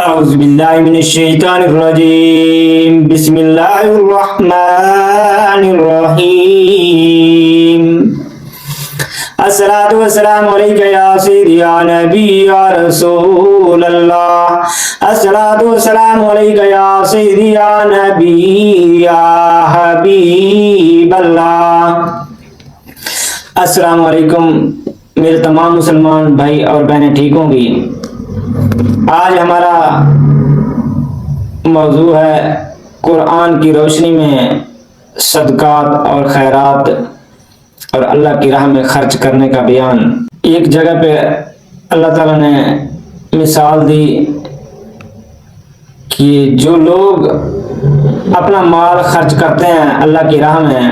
اعوذ باللہ من الشیطان الرجیم بسم اللہ الرحمن الرحیم الصلاۃ والسلام علیک یا سیدی یا نبی یا رسول اللہ الصلاۃ والسلام علیک یا سیدی یا نبی یا حبیب اللہ۔ السلام علیکم میرے تمام مسلمان بھائی اور بہنیں، ٹھیک ہوں گی؟ آج ہمارا موضوع ہے قرآن کی روشنی میں صدقات اور خیرات اور اللہ کی راہ میں خرچ کرنے کا بیان۔ ایک جگہ پہ اللہ تعالیٰ نے مثال دی کہ جو لوگ اپنا مال خرچ کرتے ہیں اللہ کی راہ میں،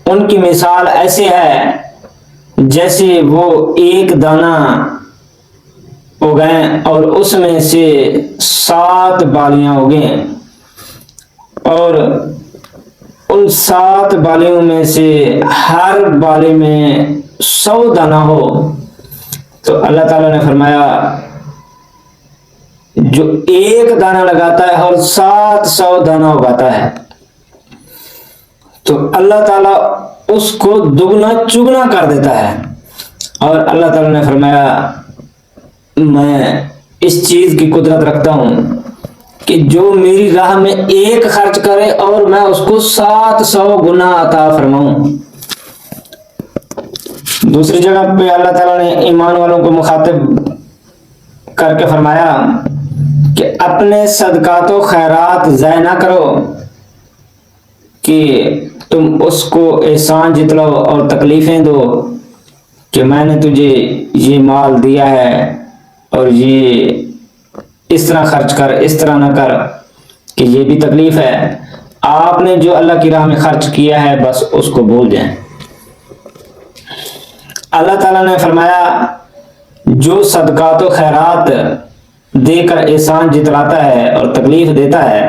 ان کی مثال ایسے ہے جیسے وہ ایک دانہ اگائیں اور اس میں سے 7 بالیاں اگیں، اور ان 7 بالیوں میں سے ہر بالی میں 100 دانہ ہو۔ تو اللہ تعالیٰ نے فرمایا جو ایک دانہ لگاتا ہے اور 700 دانہ اگاتا ہے تو اللہ تعالیٰ اس کو دگنا چگنا کر دیتا ہے۔ اور اللہ تعالیٰ نے فرمایا میں اس چیز کی قدرت رکھتا ہوں کہ جو میری راہ میں ایک خرچ کرے اور میں اس کو 700 گنا عطا فرماؤں۔ دوسری جگہ پہ اللہ تعالیٰ نے ایمان والوں کو مخاطب کر کے فرمایا کہ اپنے صدقات و خیرات ضائع نہ کرو کہ تم اس کو احسان جتلاؤ اور تکلیفیں دو کہ میں نے تجھے یہ مال دیا ہے اور یہ اس طرح خرچ کر، اس طرح نہ کر، کہ یہ بھی تکلیف ہے۔ آپ نے جو اللہ کی راہ میں خرچ کیا ہے بس اس کو بھول جائیں۔ اللہ تعالیٰ نے فرمایا جو صدقات و خیرات دے کر احسان جتلاتا ہے اور تکلیف دیتا ہے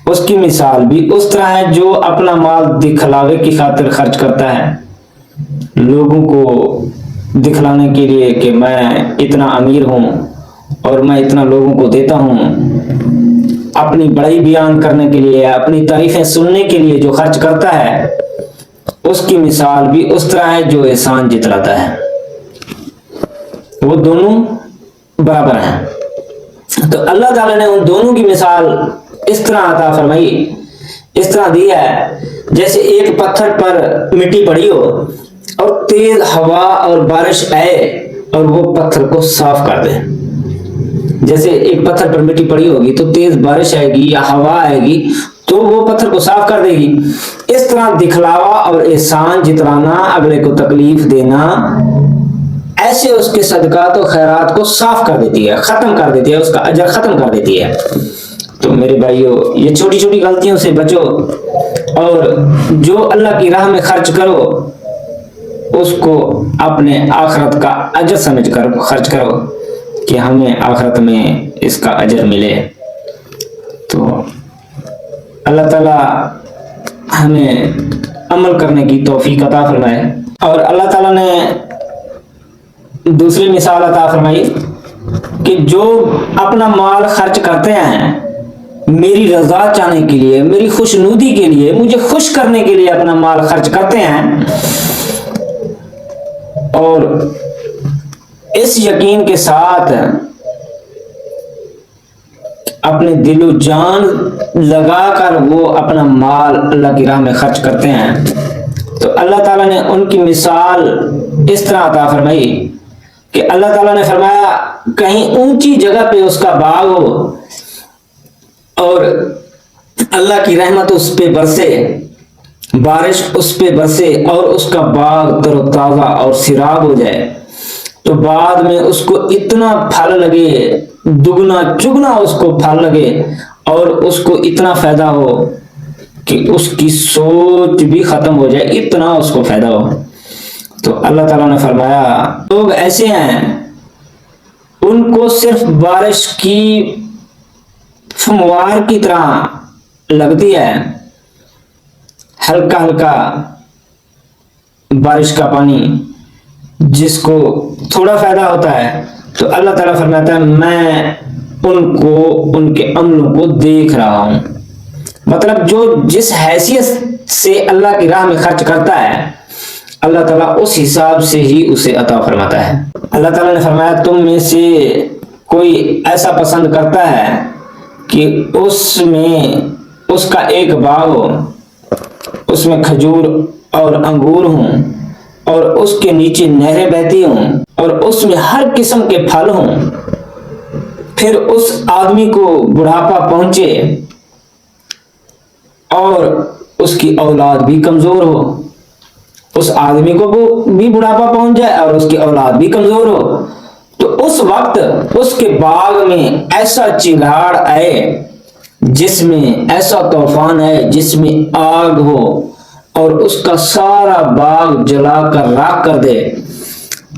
اس کی مثال بھی اس طرح ہے جو اپنا مال دکھلاوے کی خاطر خرچ کرتا ہے، لوگوں کو دکھلانے کے لیے کہ میں اتنا امیر ہوں اور میں اتنا لوگوں کو دیتا ہوں، اپنی بڑائی بیان کرنے کے لیے، اپنی تعریفیں سننے کے لیے جو خرچ کرتا ہے اس کی مثال بھی اس طرح ہے جو احسان جتلاتا ہے۔ وہ دونوں برابر ہیں۔ تو اللہ تعالیٰ نے ان دونوں کی مثال اس طرح عطا فرمائی، اس طرح دی ہے جیسے ایک پتھر پر مٹی پڑی ہو اور تیز ہوا اور بارش آئے اور وہ پتھر کو صاف کر دے۔ جیسے ایک پتھر پر مٹی پڑی ہوگی تو تیز بارش آئے گی یا ہوا آئے گی تو وہ پتھر کو صاف کر دے گی۔ اس طرح دکھلاوا اور احسان جتلانا، اگلے کو تکلیف دینا، ایسے اس کے صدقات و خیرات کو صاف کر دیتی ہے، ختم کر دیتی ہے، اس کا اجر ختم کر دیتی ہے۔ تو میرے بھائیو، یہ چھوٹی چھوٹی غلطیوں سے بچو اور جو اللہ کی راہ میں خرچ کرو اس کو اپنے آخرت کا اجر سمجھ کر خرچ کرو کہ ہمیں آخرت میں اس کا اجر ملے۔ تو اللہ تعالیٰ ہمیں عمل کرنے کی توفیق عطا فرمائے۔ اور اللہ تعالیٰ نے دوسری مثال عطا فرمائی کہ جو اپنا مال خرچ کرتے ہیں میری رضا چاہنے کے لیے، میری خوشنودی کے لیے، مجھے خوش کرنے کے لیے اپنا مال خرچ کرتے ہیں، اور اس یقین کے ساتھ اپنے دل و جان لگا کر وہ اپنا مال اللہ کی راہ میں خرچ کرتے ہیں، تو اللہ تعالیٰ نے ان کی مثال اس طرح عطا فرمائی کہ اللہ تعالیٰ نے فرمایا کہیں اونچی جگہ پہ اس کا باغ ہو اور اللہ کی رحمت اس پہ برسے، بارش اس پہ برسے اور اس کا باغ تر و تازہ اور سیراب ہو جائے، تو بعد میں اس کو اتنا پھل لگے، دگنا چگنا اس کو پھل لگے اور اس کو اتنا فائدہ ہو کہ اس کی سوچ بھی ختم ہو جائے، اتنا اس کو فائدہ ہو۔ تو اللہ تعالیٰ نے فرمایا لوگ ایسے ہیں ان کو صرف بارش کی فموار کی طرح لگتی ہے، ہلکا ہلکا بارش کا پانی جس کو تھوڑا فائدہ ہوتا ہے، تو اللہ تعالیٰ فرماتا ہے میں ان کو ان کے عملوں کو دیکھ رہا ہوں. مطلب جو جس حیثیت سے اللہ کی راہ میں خرچ کرتا ہے اللہ تعالیٰ اس حساب سے ہی اسے عطا فرماتا ہے. اللہ تعالیٰ نے فرمایا تم میں سے کوئی ایسا پسند کرتا ہے کہ اس میں اس کا ایک باغ ہو, اس میں کھجور اور انگور ہوں اور اس کے نیچے نہریں بہتی ہوں اور اس میں ہر قسم کے پھل ہوں, پھر اس آدمی کو بڑھاپا پہنچے اور اس کی اولاد بھی کمزور ہو, اس آدمی کو بھی بڑھاپا پہنچ جائے اور اس کی اولاد بھی کمزور ہو, تو اس وقت اس کے باغ میں ایسا چنگاڑ آئے, جس میں ایسا طوفان ہے جس میں آگ ہو اور اس کا سارا باغ جلا کر راکھ کر دے,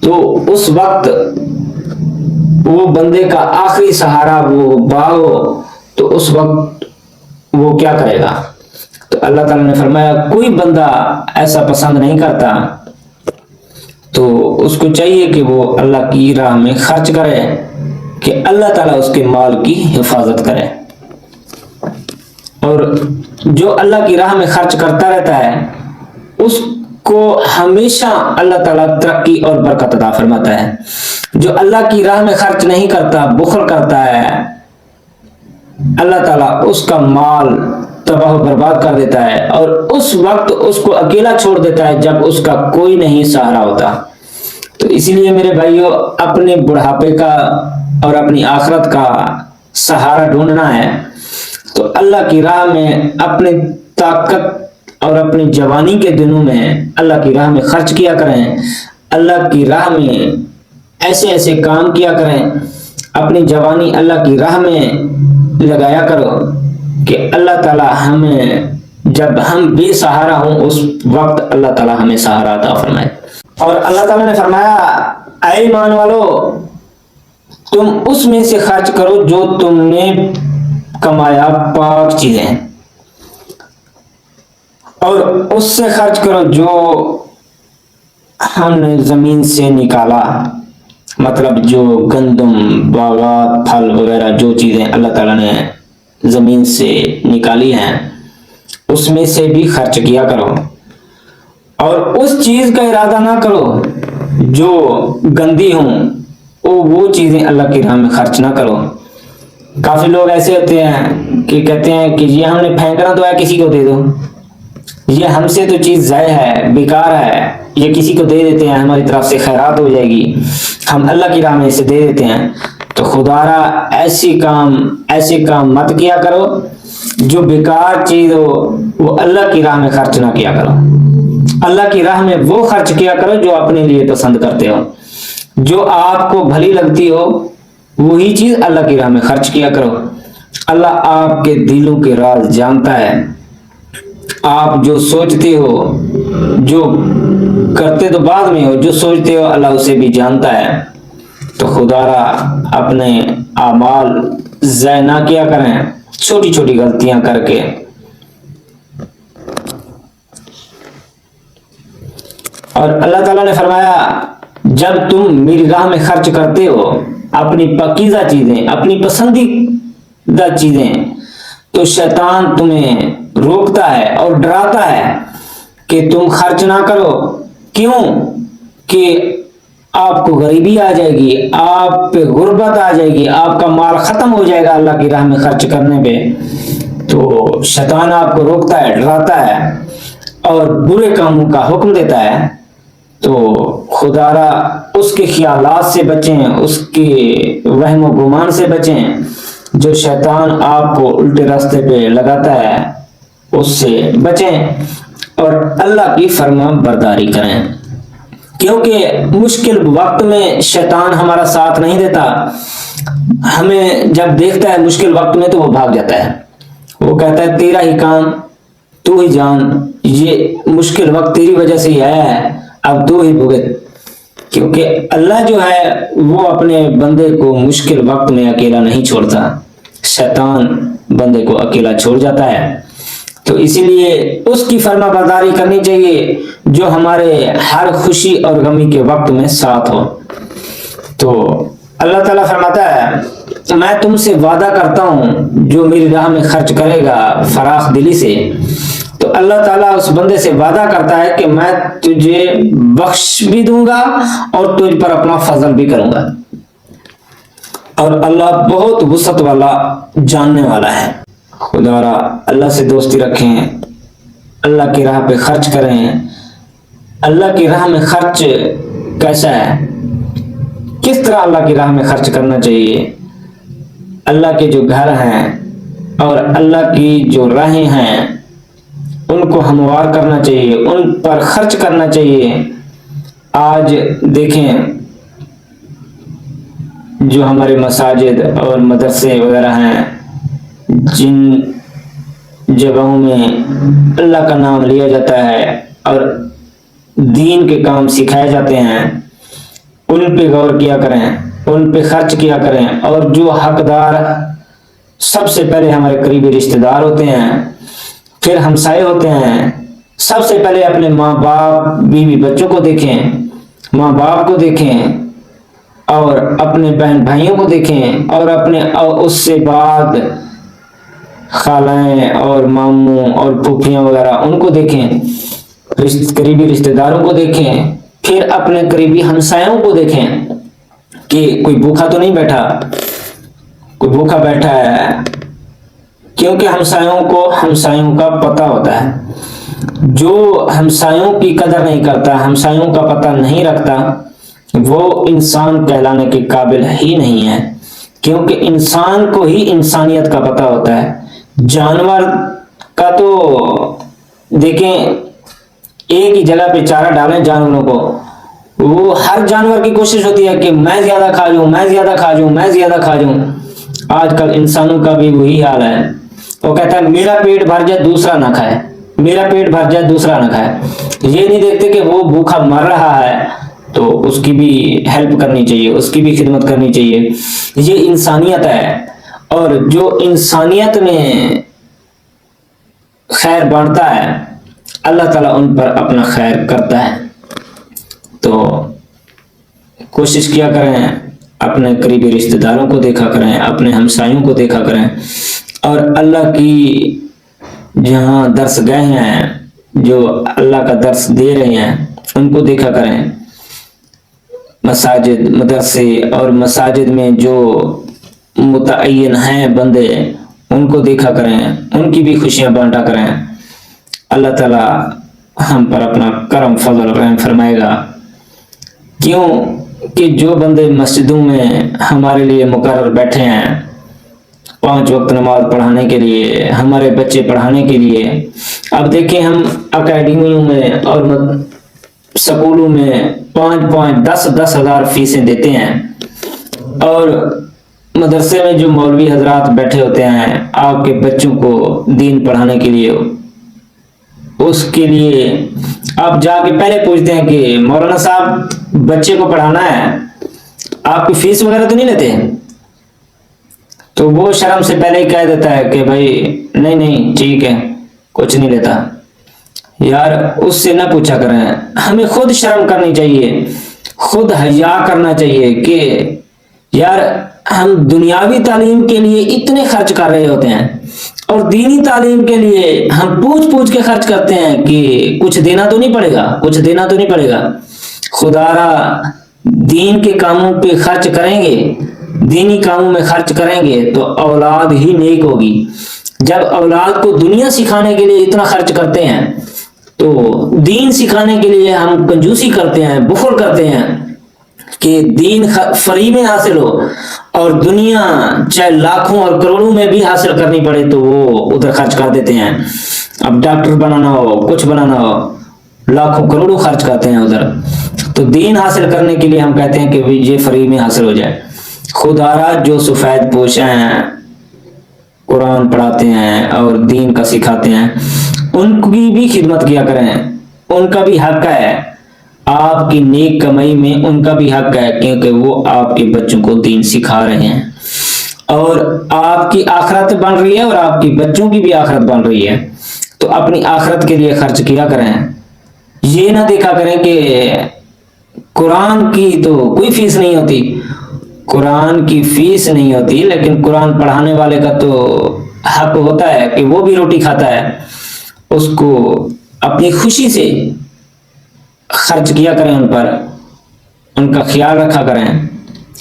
تو اس وقت وہ بندے کا آخری سہارا وہ باغ ہو, تو اس وقت وہ کیا کرے گا؟ تو اللہ تعالیٰ نے فرمایا کوئی بندہ ایسا پسند نہیں کرتا, تو اس کو چاہیے کہ وہ اللہ کی راہ میں خرچ کرے کہ اللہ تعالیٰ اس کے مال کی حفاظت کرے. اور جو اللہ کی راہ میں خرچ کرتا رہتا ہے اس کو ہمیشہ اللہ تعالیٰ ترقی اور برکت عطا فرماتا ہے. جو اللہ کی راہ میں خرچ نہیں کرتا, بخل کرتا ہے, اللہ تعالیٰ اس کا مال تباہ و برباد کر دیتا ہے اور اس وقت اس کو اکیلا چھوڑ دیتا ہے جب اس کا کوئی نہیں سہارا ہوتا. تو اسی لیے میرے بھائیوں, اپنے بڑھاپے کا اور اپنی آخرت کا سہارا ڈھونڈنا ہے تو اللہ کی راہ میں اپنی طاقت اور اپنی جوانی کے دنوں میں اللہ کی راہ میں خرچ کیا کریں, اللہ کی راہ میں ایسے ایسے کام کیا کریں, اپنی جوانی اللہ کی راہ میں لگایا کرو کہ اللہ تعالیٰ ہمیں جب ہم بے سہارا ہوں اس وقت اللہ تعالیٰ ہمیں سہارا عطا فرمائے. اور اللہ تعالیٰ نے فرمایا اے ایمان والو تم اس میں سے خرچ کرو جو تم نے کمایا پاک چیزیں, اور اس سے خرچ کرو جو ہم نے زمین سے نکالا, مطلب جو گندم, باغات, پھل وغیرہ جو چیزیں اللہ تعالیٰ نے زمین سے نکالی ہیں اس میں سے بھی خرچ کیا کرو, اور اس چیز کا ارادہ نہ کرو جو گندی ہوں, وہ چیزیں اللہ کی راہ میں خرچ نہ کرو. کافی لوگ ایسے ہوتے ہیں کہ کہتے ہیں کہ یہ ہم نے پھینکنا تو ہے کسی کو دے دو, یہ ہم سے تو چیز ضائع ہے, بیکار ہے, یہ کسی کو دے دیتے ہیں, ہماری طرف سے خیرات ہو جائے گی, ہم اللہ کی راہ میں اسے دے دیتے ہیں. تو خدارا ایسے کام مت کیا کرو, جو بیکار چیز ہو وہ اللہ کی راہ میں خرچ نہ کیا کرو. اللہ کی راہ میں وہ خرچ کیا کرو جو اپنے لیے پسند کرتے ہو, جو آپ کو بھلی لگتی ہو وہی چیز اللہ کی راہ میں خرچ کیا کرو. اللہ آپ کے دلوں کے راز جانتا ہے, آپ جو سوچتے ہو, جو کرتے تو بعد میں ہو, جو سوچتے ہو اللہ اسے بھی جانتا ہے. تو خدارا اپنے اعمال ضائع نہ کیا کریں چھوٹی چھوٹی غلطیاں کر کے. اور اللہ تعالیٰ نے فرمایا جب تم میری راہ میں خرچ کرتے ہو اپنی پاکیزہ چیزیں, اپنی پسندیدہ چیزیں, تو شیطان تمہیں روکتا ہے اور ڈراتا ہے کہ تم خرچ نہ کرو. کیوں؟ کہ آپ کو غریبی آ جائے گی, آپ پہ غربت آ جائے گی, آپ کا مال ختم ہو جائے گا اللہ کی راہ میں خرچ کرنے پہ. تو شیطان آپ کو روکتا ہے, ڈراتا ہے اور برے کاموں کا حکم دیتا ہے. تو خدارا اس کے خیالات سے بچیں, اس کے وہم و گمان سے بچیں جو شیطان آپ کو الٹے راستے پہ لگاتا ہے, اس سے بچیں اور اللہ کی فرما برداری کریں. کیونکہ مشکل وقت میں شیطان ہمارا ساتھ نہیں دیتا, ہمیں جب دیکھتا ہے مشکل وقت میں تو وہ بھاگ جاتا ہے, وہ کہتا ہے تیرا ہی کام, تو ہی جان, یہ مشکل وقت تیری وجہ سے ہی آیا ہے, اب تو ہی بھگت. کیونکہ اللہ جو ہے وہ اپنے بندے کو مشکل وقت میں اکیلا نہیں چھوڑتا, شیطان بندے کو اکیلا چھوڑ جاتا ہے. تو اسی لیے اس کی فرما برداری کرنی چاہیے جو ہمارے ہر خوشی اور غمی کے وقت میں ساتھ ہو. تو اللہ تعالیٰ فرماتا ہے میں تم سے وعدہ کرتا ہوں جو میری راہ میں خرچ کرے گا فراخ دلی سے، تو اللہ تعالیٰ اس بندے سے وعدہ کرتا ہے کہ میں تجھے بخش بھی دوں گا اور تجھ پر اپنا فضل بھی کروں گا، اور اللہ بہت وسعت والا، جاننے والا ہے۔ خدا را اللہ سے دوستی رکھیں، اللہ کی راہ پہ خرچ کریں۔ اللہ کی راہ میں خرچ کیسا ہے، کس طرح اللہ کی راہ میں خرچ کرنا چاہیے؟ اللہ کے جو گھر ہیں اور اللہ کی جو راہیں ہیں ان کو ہموار کرنا چاہیے، ان پر خرچ کرنا چاہیے۔ آج دیکھیں جو ہمارے مساجد اور مدرسے وغیرہ ہیں، جن جگہوں میں اللہ کا نام لیا جاتا ہے اور دین کے کام سکھائے جاتے ہیں، ان پہ غور کیا کریں، ان پہ خرچ کیا کریں۔ اور جو حقدار سب سے پہلے ہمارے قریبی رشتہ دار ہوتے ہیں، پھر ہمسائے ہوتے ہیں۔ سب سے پہلے اپنے ماں باپ، بیوی بچوں کو دیکھیں، ماں باپ کو دیکھیں، اور اپنے بہن بھائیوں کو دیکھیں، اور اس سے بعد خالائیں اور ماموں اور پھوپھیاں وغیرہ ان کو دیکھیں، قریبی رشتہ داروں کو دیکھیں، پھر اپنے قریبی ہمسایوں کو دیکھیں کہ کوئی بھوکا تو نہیں بیٹھا، کوئی بھوکا بیٹھا ہے، کیونکہ ہمسایوں کا پتہ ہوتا ہے۔ جو ہمسایوں کی قدر نہیں کرتا، ہمسایوں کا پتہ نہیں رکھتا، وہ انسان کہلانے کے قابل ہی نہیں ہے، کیونکہ انسان کو ہی انسانیت کا پتہ ہوتا ہے۔ جانور کا تو دیکھیں، ایک ہی جگہ پہ چارہ ڈالیں جانوروں کو، وہ ہر جانور کی کوشش ہوتی ہے کہ میں زیادہ کھا جاؤں، میں زیادہ کھا جاؤں، میں زیادہ کھا جاؤں۔ آج کل انسانوں کا بھی وہی حال ہے، وہ کہتا ہے میرا پیٹ بھر جائے دوسرا نہ کھائے، میرا پیٹ بھر جائے دوسرا نہ کھائے۔ یہ نہیں دیکھتے کہ وہ بھوکا مر رہا ہے تو اس کی بھی ہیلپ کرنی چاہیے، اس کی بھی خدمت کرنی چاہیے۔ یہ انسانیت ہے، اور جو انسانیت میں خیر بانٹتا ہے اللہ تعالیٰ ان پر اپنا خیر کرتا ہے۔ تو کوشش کیا کریں، اپنے قریبی رشتہ داروں کو دیکھا کریں، اپنے ہمسایوں کو دیکھا کریں، اور اللہ کی جہاں درس گاہیں ہیں، جو اللہ کا درس دے رہے ہیں، ان کو دیکھا کریں۔ مساجد، مدرسے اور مساجد میں جو متعین ہیں بندے، ان کو دیکھا کریں، ان کی بھی خوشیاں بانٹا کریں۔ اللہ تعالیٰ ہم پر اپنا کرم فضل رحم فرمائے گا، کیوں کہ جو بندے مسجدوں میں ہمارے لیے مقرر بیٹھے ہیں 5 وقت نماز پڑھانے کے لیے، ہمارے بچے پڑھانے کے لیے، اب دیکھیں ہم اکیڈمیوں میں اور سکولوں میں 5-10 ہزار فیسیں دیتے ہیں، اور مدرسے میں جو مولوی حضرات بیٹھے ہوتے ہیں آپ کے بچوں کو دین پڑھانے کے لیے، اس کے لیے آپ جا کے پہلے پوچھتے ہیں کہ مولانا صاحب بچے کو پڑھانا ہے، آپ کی فیس وغیرہ تو نہیں لیتے؟ تو وہ شرم سے پہلے ہی کہہ دیتا ہے کہ بھائی نہیں ٹھیک ہے، کچھ نہیں لیتا۔ یار اس سے نہ پوچھا کریں، ہمیں خود شرم کرنی چاہیے، خود حیا کرنا چاہیے کہ یار ہم دنیاوی تعلیم کے لیے اتنے خرچ کر رہے ہوتے ہیں، اور دینی تعلیم کے لیے ہم پوچھ کے خرچ کرتے ہیں کہ کچھ دینا تو نہیں پڑے گا۔ خدا را دین کے کاموں پہ خرچ کریں گے، دینی کاموں میں خرچ کریں گے تو اولاد ہی نیک ہوگی۔ جب اولاد کو دنیا سکھانے کے لیے اتنا خرچ کرتے ہیں تو دین سکھانے کے لیے ہم کنجوسی کرتے ہیں، بخل کرتے ہیں کہ دین فری میں حاصل ہو، اور دنیا چاہے لاکھوں اور کروڑوں میں بھی حاصل کرنی پڑے تو وہ ادھر خرچ کر دیتے ہیں۔ اب ڈاکٹر بنانا ہو، کچھ بنانا ہو، لاکھوں کروڑوں خرچ کرتے ہیں ادھر۔ تو دین حاصل کرنے کے لیے ہم کہتے ہیں کہ یہ فری میں حاصل ہو جائے۔ خدا را جو سفید پوش ہیں، قرآن پڑھاتے ہیں اور دین کا سکھاتے ہیں، ان کی بھی خدمت کیا کریں، ان کا بھی حق ہے، آپ کی نیک کمائی میں ان کا بھی حق ہے، کیونکہ وہ آپ کے بچوں کو دین سکھا رہے ہیں، اور آپ کی آخرت بن رہی ہے اور آپ کی بچوں کی بھی آخرت بن رہی ہے۔ تو اپنی آخرت کے لیے خرچ کیا کریں، یہ نہ دیکھا کریں کہ قرآن کی تو کوئی فیس نہیں ہوتی، قرآن کی فیس نہیں ہوتی، لیکن قرآن پڑھانے والے کا تو حق ہوتا ہے کہ وہ بھی روٹی کھاتا ہے، اس کو اپنی خوشی سے خرچ کیا کریں، ان پر ان کا خیال رکھا کریں،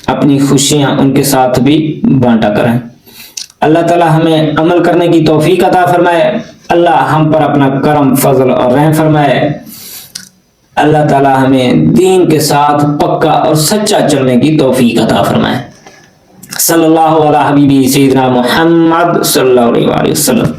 اپنی خوشیاں ان کے ساتھ بھی بانٹا کریں۔ اللہ تعالی ہمیں عمل کرنے کی توفیق عطا فرمائے، اللہ ہم پر اپنا کرم فضل اور رحم فرمائے، اللہ تعالی ہمیں دین کے ساتھ پکا اور سچا چلنے کی توفیق عطا فرمائے۔ صلی اللہ علیہ حبیبی سیدنا محمد صلی اللہ علیہ وسلم۔